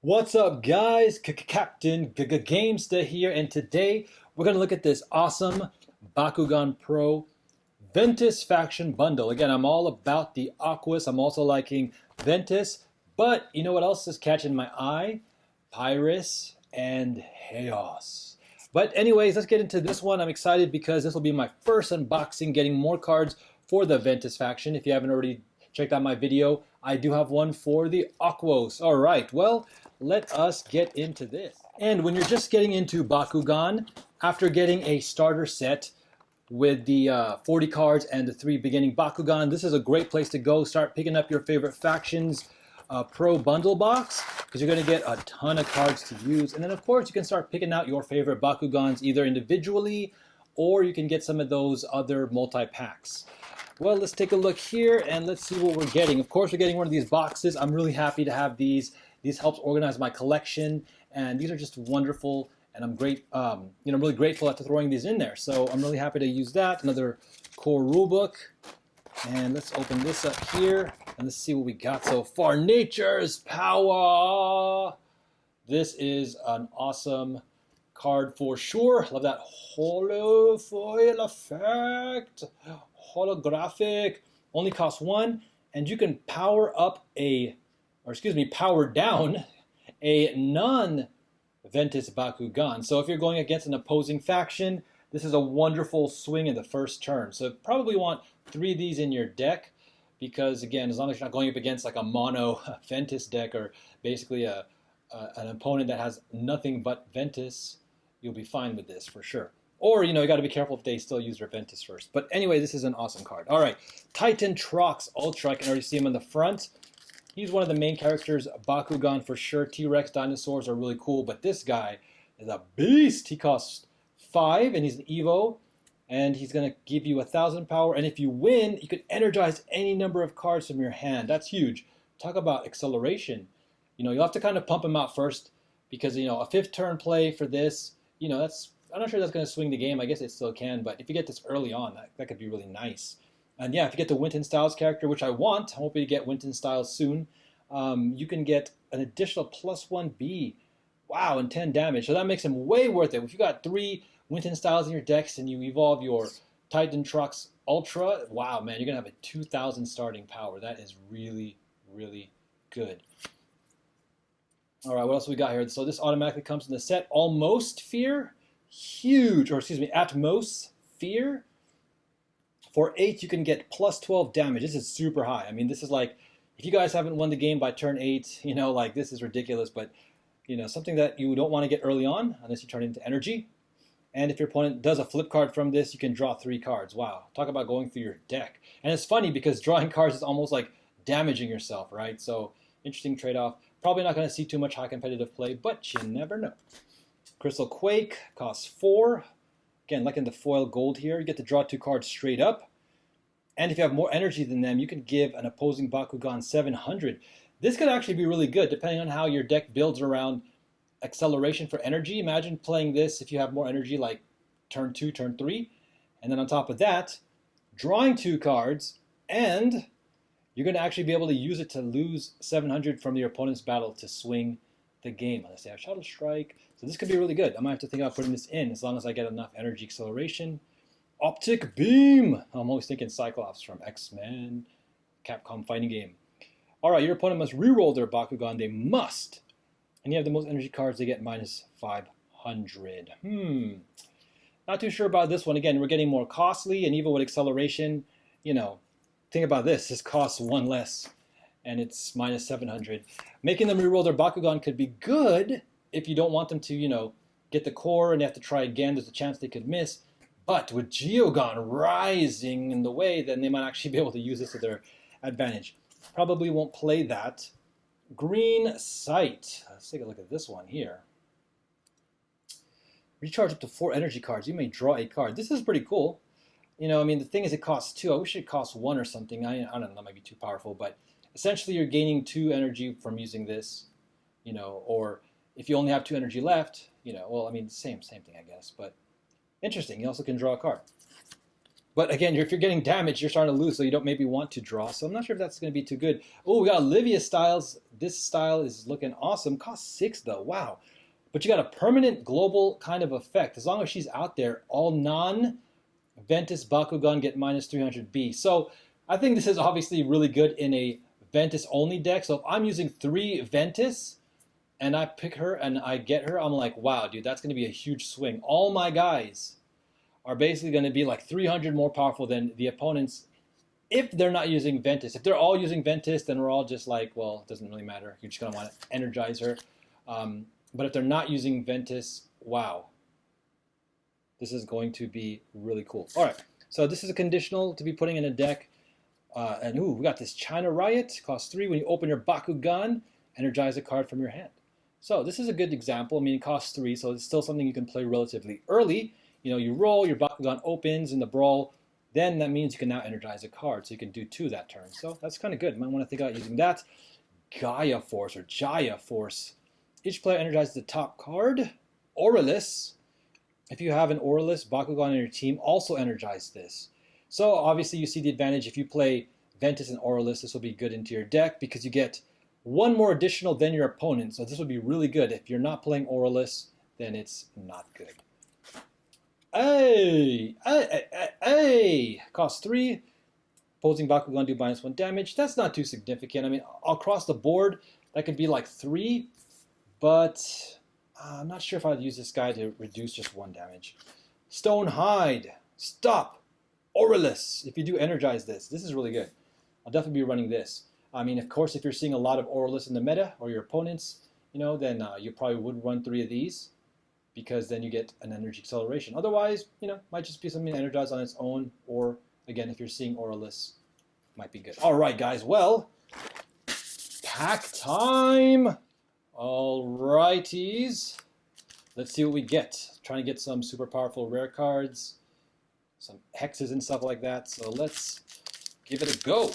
What's up, guys? Captain Gamesta here, and today we're going to look at this awesome Bakugan Pro Ventus faction bundle. Again, I'm all about the Aquas. I'm also liking Ventus, but you know what else is catching my eye? Pyrus and Chaos. But anyways, let's get into this one. I'm excited because this will be my first unboxing, getting more cards for the Ventus faction. If you haven't already checked out my video, I do have one for the Aquos. All right, well, let us get into this. And when you're just getting into Bakugan, after getting a starter set with the 40 cards and the 3 beginning Bakugan, this is a great place to go. Start picking up your favorite factions Pro Bundle Box, because you're going to get a ton of cards to use. And then, of course, you can start picking out your favorite Bakugans either individually, or you can get some of those other multi-packs. Well, let's take a look here and let's see what we're getting. Of course, we're getting one of these boxes. I'm really happy to have these. These helps organize my collection, and these are just wonderful. And I'm really grateful after throwing these in there. So I'm really happy to use that. Another core rulebook, and let's open this up here and let's see what we got so far. Nature's Power. This is an awesome card for sure. Love that holofoil effect. Holographic. Only costs 1, and you can power down a non-Ventus Bakugan. So if you're going against an opposing faction, this is a wonderful swing in the first turn. So probably want 3 of these in your deck, because again, as long as you're not going up against like a mono Ventus deck, or basically an opponent that has nothing but Ventus, you'll be fine with this for sure. Or, you got to be careful if they still use their Ventus first. But anyway, this is an awesome card. All right, Titan Trox Ultra. I can already see him on the front. He's one of the main characters, Bakugan for sure. T-Rex dinosaurs are really cool, but this guy is a beast. He costs 5, and he's an Evo, and he's going to give you 1,000 power. And if you win, you can energize any number of cards from your hand. That's huge. Talk about acceleration. You'll have to kind of pump him out first, because, a 5th turn play for this, I'm not sure that's going to swing the game. I guess it still can, but if you get this early on, that could be really nice. And yeah, if you get the Winton Styles character, which I want, I'm hoping to get Winton Styles soon, you can get an additional +1B. Wow, and 10 damage. So that makes him way worth it. If you got 3 Winton Styles in your decks and you evolve your Titan Trox Ultra, wow, man, you're going to have a 2,000 starting power. That is really, really good. All right, what else we got here? So this automatically comes in the set. Almost Fear. Huge, or excuse me, Atmos Fear. For 8, you can get +12 damage. This is super high. I mean, this is like, if you guys haven't won the game by turn 8, this is ridiculous, but, something that you don't want to get early on, unless you turn it into energy. And if your opponent does a flip card from this, you can draw 3 cards. Wow, talk about going through your deck. And it's funny, because drawing cards is almost like damaging yourself, right? So, interesting trade-off. Probably not going to see too much high competitive play, but you never know. Crystal Quake costs 4. Again, like in the foil gold here, you get to draw 2 cards straight up. And if you have more energy than them, you can give an opposing Bakugan 700. This could actually be really good, depending on how your deck builds around acceleration for energy. Imagine playing this if you have more energy, like turn 2, turn 3. And then on top of that, drawing 2 cards, and you're going to actually be able to use it to lose 700 from your opponent's battle to swing the game. Let's say I have Shadow Strike. So this could be really good. I might have to think about putting this in as long as I get enough energy acceleration. Optic Beam. I'm always thinking Cyclops from X-Men, Capcom fighting game. All right, your opponent must reroll their Bakugan. They must. And you have the most energy cards, they get -500. Not too sure about this one. Again, we're getting more costly, and even with acceleration, think about this. This costs 1 less, and it's -700. Making them reroll their Bakugan could be good if you don't want them to, get the core and you have to try again. There's a chance they could miss. But with Geogon rising in the way, then they might actually be able to use this to their advantage. Probably won't play that. Green Sight. Let's take a look at this one here. Recharge up to 4 energy cards. You may draw a card. This is pretty cool. The thing is, it costs 2. I wish it cost 1 or something. I don't know, that might be too powerful. But essentially, you're gaining 2 energy from using this. Or if you only have 2 energy left, same thing, I guess. But interesting. You also can draw a card. But again, if you're getting damaged, you're starting to lose, so you don't maybe want to draw. So I'm not sure if that's going to be too good. Oh, we got Olivia Styles. This style is looking awesome. Cost 6 though. Wow. But you got a permanent global kind of effect. As long as she's out there, all non-Ventus Bakugan get minus 300B. So I think this is obviously really good in a Ventus only deck. So if I'm using 3 Ventus and I pick her and I get her, I'm like, wow, dude, that's going to be a huge swing. All my guys are basically going to be like 300 more powerful than the opponents if they're not using Ventus. If they're all using Ventus, then we're all just like, well, it doesn't really matter. You're just going to want to energize her. But if they're not using Ventus, wow. This is going to be really cool. All right, so this is a conditional to be putting in a deck. And ooh, we got this China Riot. Costs 3. When you open your Bakugan, energize a card from your hand. So this is a good example. I mean, it costs 3, so it's still something you can play relatively early. You know, you roll, your Bakugan opens in the brawl, then that means you can now energize a card, so you can do 2 that turn. So that's kind of good. You might want to think about using that. Gaia Force or Jaya Force. Each player energizes the top card. Aurelus. If you have an Aurelus Bakugan on your team, also energize this. So obviously you see the advantage if you play Ventus and Aurelus, this will be good into your deck because you get 1 more additional than your opponent. So this would be really good. If you're not playing Aurelus, then it's not good. Hey! Cost 3. Opposing Bakugan do minus 1 damage. That's not too significant. I mean, across the board, that could be like 3, but I'm not sure if I'd use this guy to reduce just 1 damage. Stone Hide. Stop. Aurelus. If you do energize this, this is really good. I'll definitely be running this. I mean, of course, if you're seeing a lot of Aurelus in the meta or your opponents, you know, then you probably would run 3 of these, because then you get an energy acceleration. Otherwise, you know, might just be something energized on its own, or again, if you're seeing Aurelus, might be good. All right, guys. Well, pack time. All righties. Let's see what we get. Trying to get some super powerful rare cards, some hexes and stuff like that. So let's give it a go.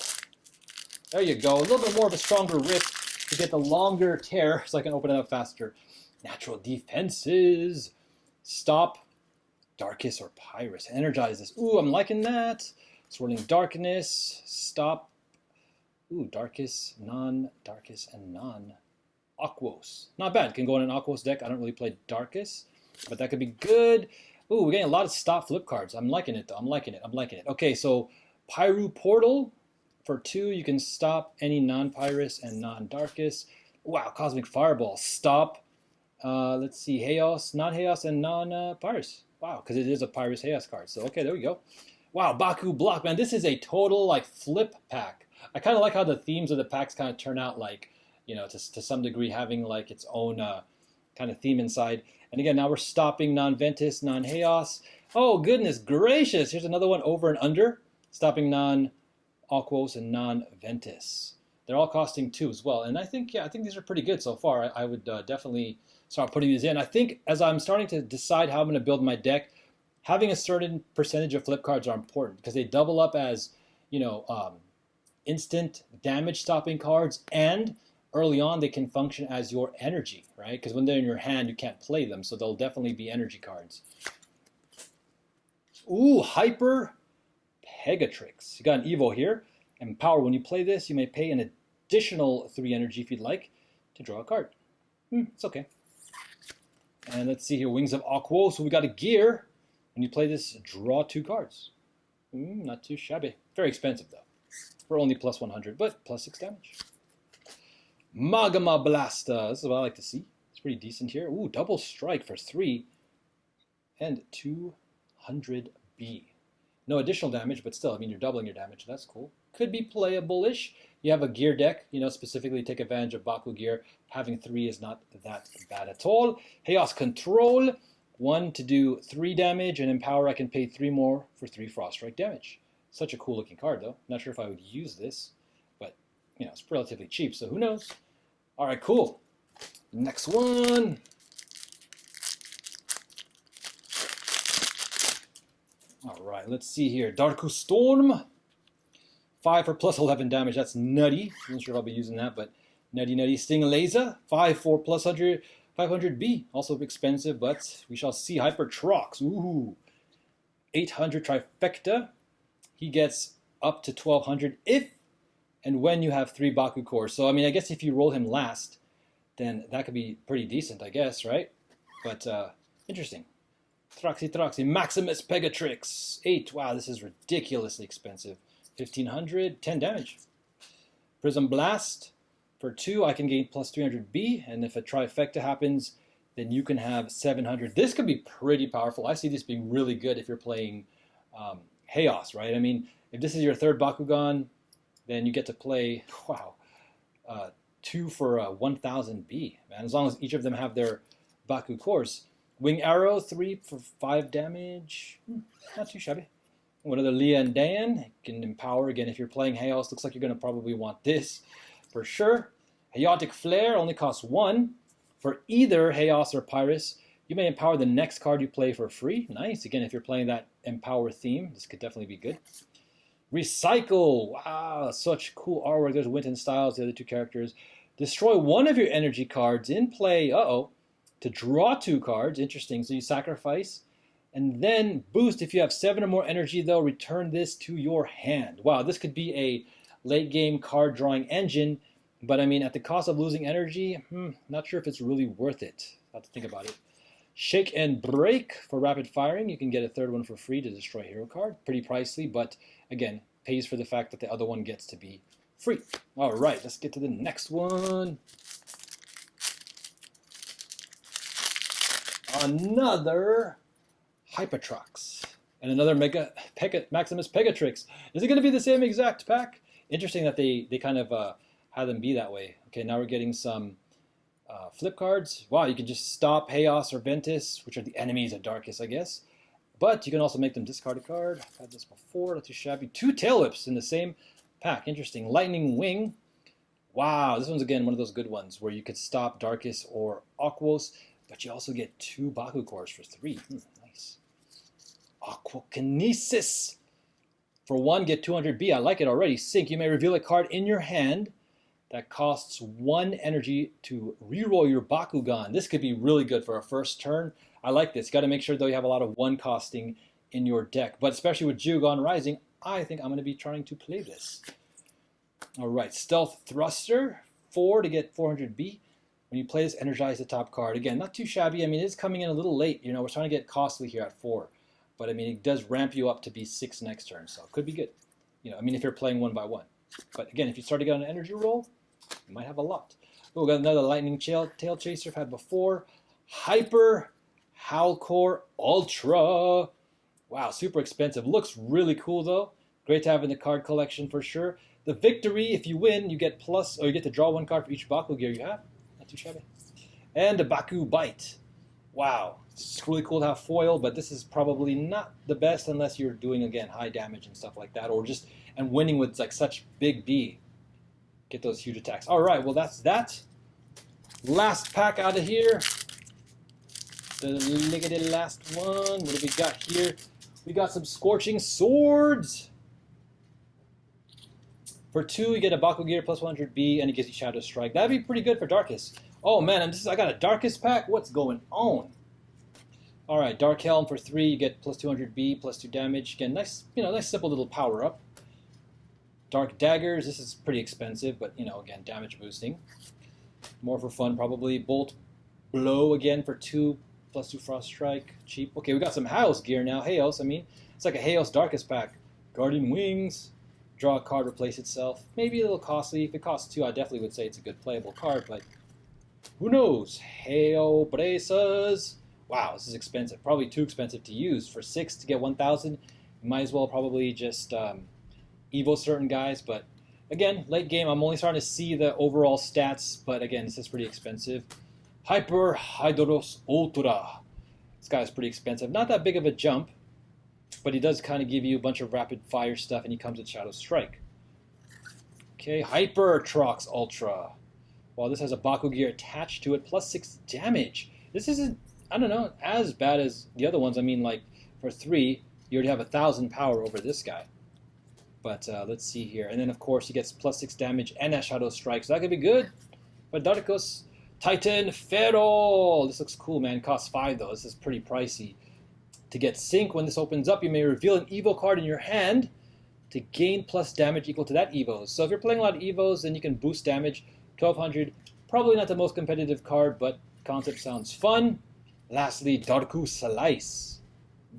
There you go. A little bit more of a stronger rip to get the longer tear, so I can open it up faster. Natural defenses. Stop. Darkest or Pyrus. Energize this. Ooh, I'm liking that. Swirling Darkness. Stop. Ooh, Darkest, non-Darkest, and non-Aquos. Not bad. Can go in an Aquos deck. I don't really play Darkest, but that could be good. Ooh, we're getting a lot of stop flip cards. I'm liking it, though. I'm liking it. Okay, so Pyru Portal. For 2, you can stop any non-Pyrus and non-Darkest. Wow, Cosmic Fireball. Stop. Let's see, Chaos, non-Chaos, and non-Pyrus. Wow, because it is a Pyrus Chaos card. So, okay, there we go. Wow, Baku Block. Man, this is a total, like, flip pack. I kind of like how the themes of the packs kind of turn out, like, you know, to some degree having, like, its own kind of theme inside. And again, now we're stopping non-Ventus, non-Chaos. Oh, goodness gracious. Here's another one over and under. Stopping non-Aquos and non-Ventus. They're all costing 2 as well. And I think, yeah, I think these are pretty good so far. I would definitely start putting these in. I think as I'm starting to decide how I'm going to build my deck, having a certain percentage of flip cards are important because they double up as, you know, instant damage stopping cards, and early on they can function as your energy, right? Because when they're in your hand, you can't play them, so they'll definitely be energy cards. Ooh, Hyper Pegatrix. You got an Evo here. And power, when you play this, you may pay an additional 3 energy if you'd like to draw a card. It's okay. And let's see here, Wings of Aquos. So we got a gear. When you play this, draw 2 cards. Not too shabby. Very expensive, though. For only plus 100, but plus 6 damage. Magma Blasta. This is what I like to see. It's pretty decent here. Ooh, double strike for 3 and 200B. No additional damage, but still, I mean, you're doubling your damage. That's cool. Could be playable-ish. You have a gear deck, you know, specifically take advantage of Baku gear. Having 3 is not that bad at all. Chaos Control. 1 to do 3 damage, and in power I can pay 3 more for 3 Frost Strike damage. Such a cool looking card, though. Not sure if I would use this, but, you know, it's relatively cheap, so who knows? All right, cool. Next one. All right, let's see here. Darku Storm. 5 for plus 11 damage. That's nutty. I'm not sure if I'll be using that, but nutty. Sting Laser. 5 for plus 100, 500B. Also expensive, but we shall see. Hyper Trox. Ooh. 800 Trifecta. he gets up to 1200 if and when you have 3 Baku cores. So, I mean, I guess if you roll him last, then that could be pretty decent, I guess, right? But, interesting. Traxi, Maximus Pegatrix, 8. Wow, this is ridiculously expensive. 1500, 10 damage. Prism Blast, for 2, I can gain plus 300B, and if a trifecta happens, then you can have 700. This could be pretty powerful. I see this being really good if you're playing Chaos, right? I mean, if this is your 3rd Bakugan, then you get to play, wow, 2 for 1000B, man, as long as each of them have their Baku cores. Wing Arrow, 3 for 5 damage. Not too shabby. One other Leah and Dan. You can empower again if you're playing Chaos. Looks like you're going to probably want this for sure. Chaotic Flare only costs 1. For either Chaos or Pyrus, you may empower the next card you play for free. Nice. Again, if you're playing that Empower theme, this could definitely be good. Recycle. Wow, such cool artwork. There's Winton Styles, the other 2 characters. Destroy one of your energy cards in play. To draw 2 cards. Interesting. So you sacrifice. And then boost if you have 7 or more energy, though, return this to your hand. Wow, this could be a late game card drawing engine. But I mean, at the cost of losing energy, not sure if it's really worth it. I'll have to think about it. Shake and Break for rapid firing. You can get a 3rd one for free to destroy a hero card. Pretty pricey, but again, pays for the fact that the other one gets to be free. All right, let's get to the next one. Another Hypertrox and another Maximus Pegatrix. Is it going to be the same exact pack? Interesting that they kind of had them be that way. Okay, now we're getting some flip cards. Wow, you can just stop Chaos or Ventus, which are the enemies of Darkus, I guess. But you can also make them discard a card. I've had this before, not too shabby. 2 Tail Whips in the same pack. Interesting. Lightning Wing. Wow, this one's again one of those good ones where you could stop Darkus or Aquos, but you also get 2 Baku cores for 3. Nice. Aquakinesis. For 1, get 200B. I like it already. Sync. You may reveal a card in your hand that costs 1 energy to reroll your Bakugan. This could be really good for a first turn. I like this. Got to make sure, though, you have a lot of 1 costing in your deck. But especially with Jugon Rising, I think I'm going to be trying to play this. All right. Stealth Thruster. 4 to get 400B. When you play this, energize the top card. Again, not too shabby. I mean, it's coming in a little late. You know, we're trying to get costly here at 4. But, I mean, it does ramp you up to be 6 next turn. So it could be good. You know, I mean, if you're playing 1 by 1. But, again, if you start to get an energy roll, you might have a lot. Oh, we got another Lightning Tail Chaser I've had before. Hyper Halcor Ultra. Wow, super expensive. Looks really cool, though. Great to have in the card collection for sure. The Victory, if you win, you get plus, or you get to draw 1 card for each Baku gear you have. Not too shabby. And the Baku Bite. Wow, it's really cool to have foil, but this is probably not the best unless you're doing, again, high damage and stuff like that, or just, and winning with like such big B. Get those huge attacks. All right, well, that's that. Last pack out of here. The lickety last one. What do we got here? We got some Scorching Swords. For 2, you get a Baku Gear plus 100B, and it gives you Shadow Strike. That'd be pretty good for Darkus. Oh, man, I got a Darkus pack? What's going on? All right, Dark Helm for 3, you get plus 200B, plus 2 damage. Again, nice, nice simple little power-up. Dark Daggers, this is pretty expensive, but, again, damage boosting. More for fun, probably. Bolt Blow, again, for 2, plus 2 Frost Strike. Cheap. Okay, we got some Haos gear now. Haos, I mean, it's like a Haos Darkus pack. Guardian Wings. Draw a card, replace itself. Maybe a little costly. If it costs 2, I definitely would say it's a good playable card, but who knows? Heo Bracers. Wow, this is expensive. Probably too expensive to use. For 6 to get 1,000, you might as well probably just Evo certain guys, but again, late game, I'm only starting to see the overall stats, but again, this is pretty expensive. Hyper Hydros Ultra. This guy is pretty expensive. Not that big of a jump, but he does kind of give you a bunch of rapid fire stuff, and he comes with Shadow Strike. Okay, Hyper Trox Ultra. Well, this has a Baku Gear attached to it, plus 6 damage. This isn't, I don't know, as bad as the other ones. I mean, like, for 3, you already have 1,000 power over this guy. But let's see here. And then, of course, he gets plus 6 damage and a Shadow Strike, so that could be good. But Darkus, Titan Ferrol. This looks cool, man. Costs 5, though. This is pretty pricey. To get Sync, when this opens up, you may reveal an Evo card in your hand. to gain plus damage equal to that EVOs. So if you're playing a lot of EVOs, then you can boost damage. 1200, probably not the most competitive card, but concept sounds fun. Lastly, Darku Slice.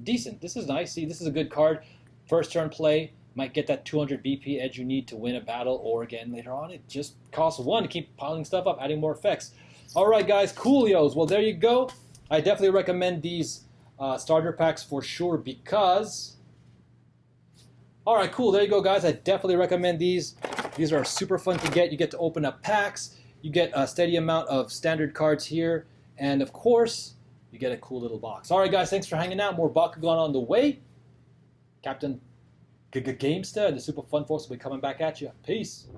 Decent. This is nice. See, this is a good card. First turn play, might get that 200 BP edge you need to win a battle, or again later on, it just costs 1 to keep piling stuff up, adding more effects. Alright guys, coolios. Well, there you go. I definitely recommend these starter packs for sure because... Alright, cool. There you go, guys. I definitely recommend these. These are super fun to get. You get to open up packs. You get a steady amount of standard cards here. And of course, you get a cool little box. Alright, guys. Thanks for hanging out. More Bakugan on the way. Captain Gamesta and the super fun folks will be coming back at you. Peace.